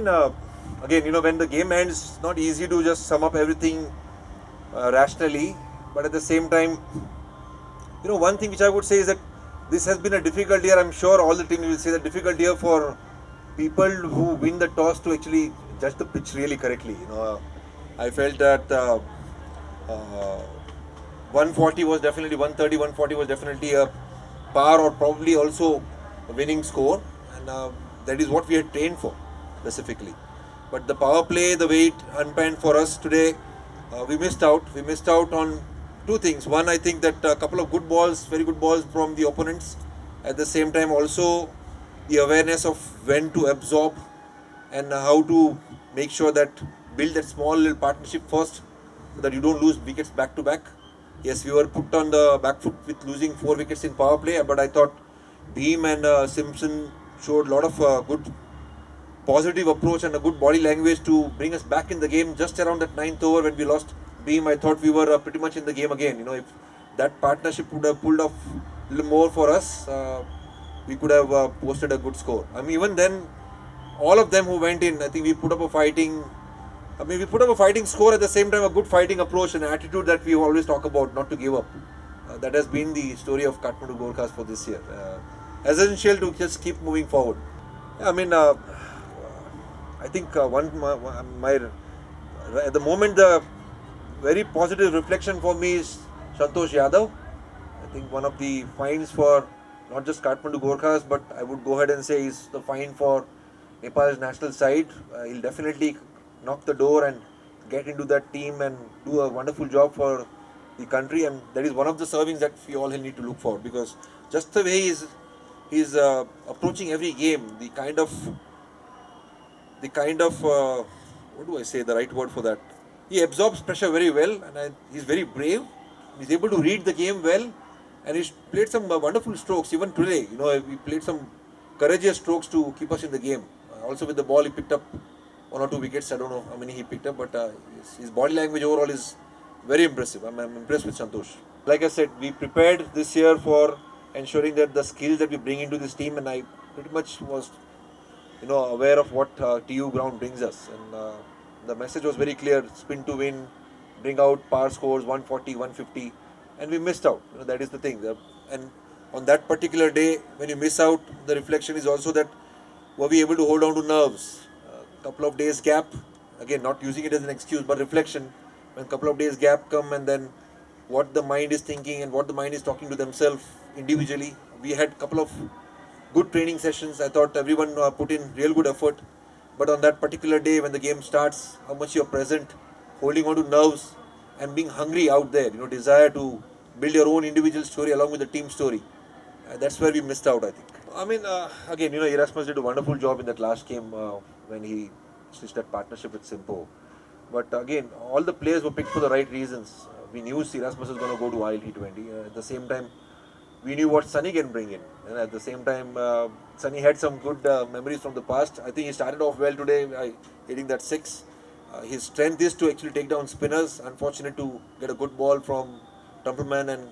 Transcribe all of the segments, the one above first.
mean, again, when the game ends, it's not easy to just sum up everything rationally. But at the same time, one thing which I would say is that this has been a difficult year. I'm sure all the teams will say that difficult year for people who win the toss to actually judge the pitch really correctly. I felt that uh, 140 was definitely 130, 140 was definitely a par or probably also a winning score, and that is what we had trained for specifically. But the power play, the way it unpanned for us today, we missed out. We missed out on two things. One, I think that a couple of good balls, very good balls from the opponents. At the same time, also the awareness of when to absorb and how to make sure that build that small little partnership first so that you don't lose wickets back to back. Yes, we were put on the back foot with losing 4 wickets in power play, but I thought Beam and Simpson showed a lot of good positive approach and a good body language to bring us back in the game just around that ninth over when we lost Beam. I thought we were pretty much in the game again. If that partnership would have pulled off a little more for us, we could have posted a good score. I mean, even then, all of them who went in, I think we put up a fighting. We put up a fighting score at the same time, a good fighting approach and attitude that we always talk about, not to give up. That has been the story of Kathmandu Gorkhas for this year. Essential to just keep moving forward. I mean, I think at the moment the very positive reflection for me is Santosh Yadav. I think one of the finds for not just Kathmandu Gorkhas, but I would go ahead and say is the find for Nepal's national side. He'll definitely knock the door and get into that team and do a wonderful job for the country, and that is one of the servings that we all need to look for, because just the way he's approaching every game, the kind of what do I say the right word for that? He absorbs pressure very well, and he's very brave. He's able to read the game well, and he's played some wonderful strokes. Even today, he played some courageous strokes to keep us in the game. Also with the ball, he picked up 1 or 2 wickets. I don't know how many he picked up, but his body language overall is very impressive. I'm impressed with Santosh. Like I said, we prepared this year for ensuring that the skills that we bring into this team, and I pretty much was aware of what TU ground brings us, and the message was very clear: spin to win, bring out power scores 140, 150, and we missed out. That is the thing. And on that particular day, when you miss out, the reflection is also that were we able to hold on to nerves? A couple of days gap, again not using it as an excuse, but reflection. When a couple of days gap come, and then what the mind is thinking and what the mind is talking to themselves individually. We had a couple of good training sessions. I thought everyone put in real good effort. But on that particular day, when the game starts, how much you're present, holding on to nerves, and being hungry out there, desire to build your own individual story along with the team story. That's where we missed out, I think. I mean, again, Erasmus did a wonderful job in that last game when he stitched that partnership with Simpo. But again, all the players were picked for the right reasons. We knew Erasmus was going to go to ILT20. At the same time, we knew what Sunny can bring in. And at the same time, Sunny had some good memories from the past. I think he started off well today, hitting that 6. His strength is to actually take down spinners. Unfortunate to get a good ball from Templeman and,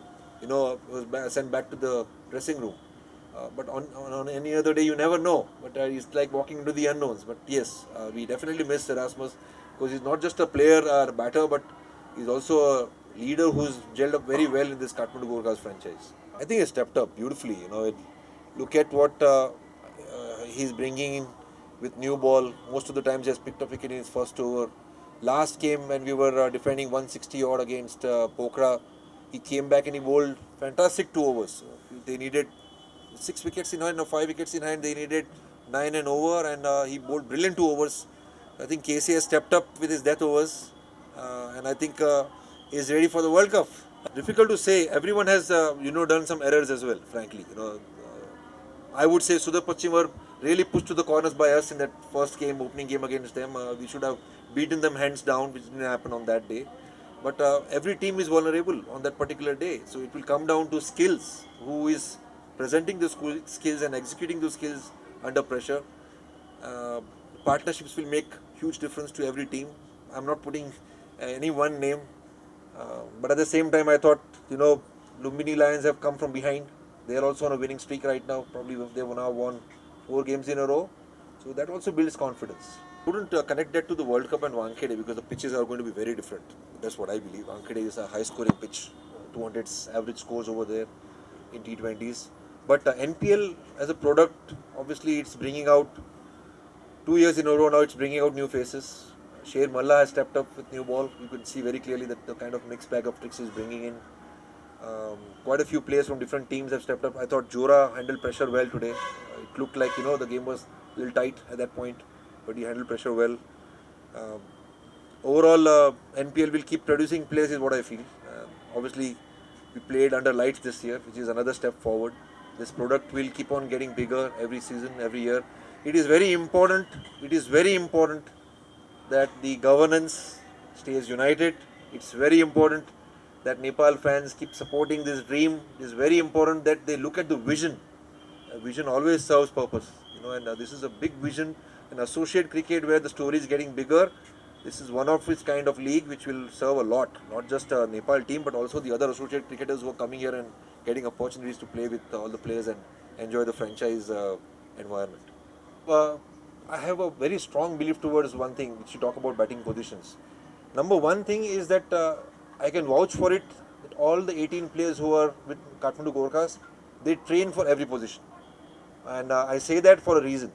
was sent back to the dressing room. But on any other day, you never know. But it's like walking into the unknowns. But yes, we definitely missed Erasmus, because he's not just a player or a batter, but he's also a leader who's gelled up very well in this Kathmandu Gorkhas franchise. I think he stepped up beautifully. Look at what he's bringing in with new ball. Most of the times he has picked up wicket in his first over. Last game when we were defending 160 odd against Pokhara, he came back and he bowled fantastic 2 overs. They needed 6 wickets in hand or 5 wickets in hand. They needed 9 and over, and he bowled brilliant 2 overs. I think KC has stepped up with his death overs, and I think he's ready for the World Cup. Difficult to say. Everyone has done some errors as well. Frankly, I would say Sudhir Pachim were really pushed to the corners by us in that first game, opening game against them. We should have beaten them hands down, which didn't happen on that day. But every team is vulnerable on that particular day, so it will come down to skills. Who is presenting the skills and executing those skills under pressure? Partnerships will make huge difference to every team. I'm not putting any one name, but at the same time, I thought Lumbini Lions have come from behind. They are also on a winning streak right now. Probably they've now won 4 games in a row, so that also builds confidence. couldn't connect that to the World Cup and Wankhede because the pitches are going to be very different. That's what I believe. Wankhede is a high-scoring pitch, 200 average scores over there in T20s. But NPL as a product, obviously, it's bringing out 2 years in a row now. It's bringing out new faces. Sher Malla has stepped up with new ball. You can see very clearly that the kind of mixed bag of tricks he's bringing in. Quite a few players from different teams have stepped up. I thought Jora handled pressure well today. It looked like the game was a little tight at that point, but he handled pressure well. Um, Overall, NPL will keep producing players, is what I feel. Obviously, we played under lights this year, which is another step forward. This product will keep on getting bigger every season, every year. It is very important. It is very important that the governance stays united. It's very important that Nepal fans keep supporting this dream. It is very important that they look at the vision. A vision always serves purpose, and this is a big vision. In associate cricket, where the story is getting bigger, this is one of its kind of league which will serve a lot, not just a Nepal team, but also the other associate cricketers who are coming here and getting opportunities to play with all the players and enjoy the franchise environment. Uh, I have a very strong belief towards one thing which you talk about batting positions. Number one thing is that I can vouch for it that all the 18 players who are with Kathmandu Gorkhas, they train for every position. And I say that for a reason.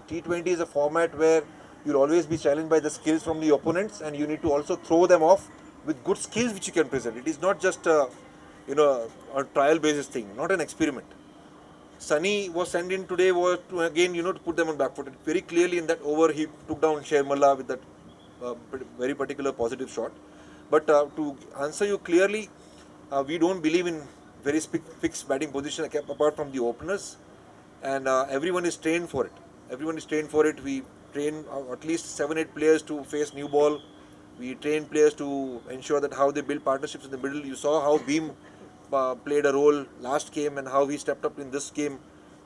T20 is a format where you'll always be challenged by the skills from the opponents, and you need to also throw them off with good skills which you can present. It is not just a trial basis thing, not an experiment. Sunny was sent in today was to again to put them on back foot. Very clearly in that over he took down Shermalla with that very particular positive shot. But to answer you clearly, we don't believe in very fixed batting position apart from the openers, and everyone is trained for it. Everyone is trained for it. We train at least 7-8 players to face new ball. We train players to ensure that how they build partnerships in the middle. You saw how Beam played a role last game and how he stepped up in this game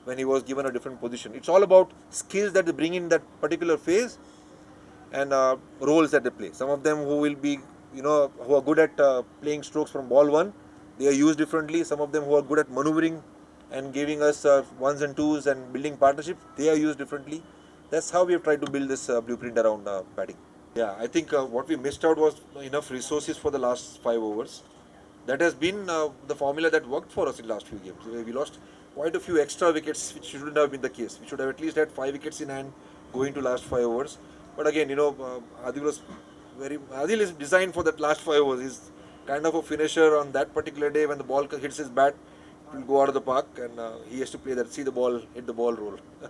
when he was given a different position. It's all about skills that they bring in that particular phase and roles that they play. Some of them who will be, who are good at playing strokes from ball one, they are used differently. Some of them who are good at maneuvering and giving us ones and twos and building partnerships, they are used differently. That's how we have tried to build this blueprint around batting. Yeah, I think what we missed out was enough resources for the last 5 overs. That has been the formula that worked for us in the last few games. We lost quite a few extra wickets, which shouldn't have been the case. We should have at least had 5 wickets in hand going to last 5 overs. But again, Adil is designed for that last 5 overs. He's kind of a finisher on that particular day. When the ball hits his bat, it will go out of the park, and he has to play that, see the ball, hit the ball, roll.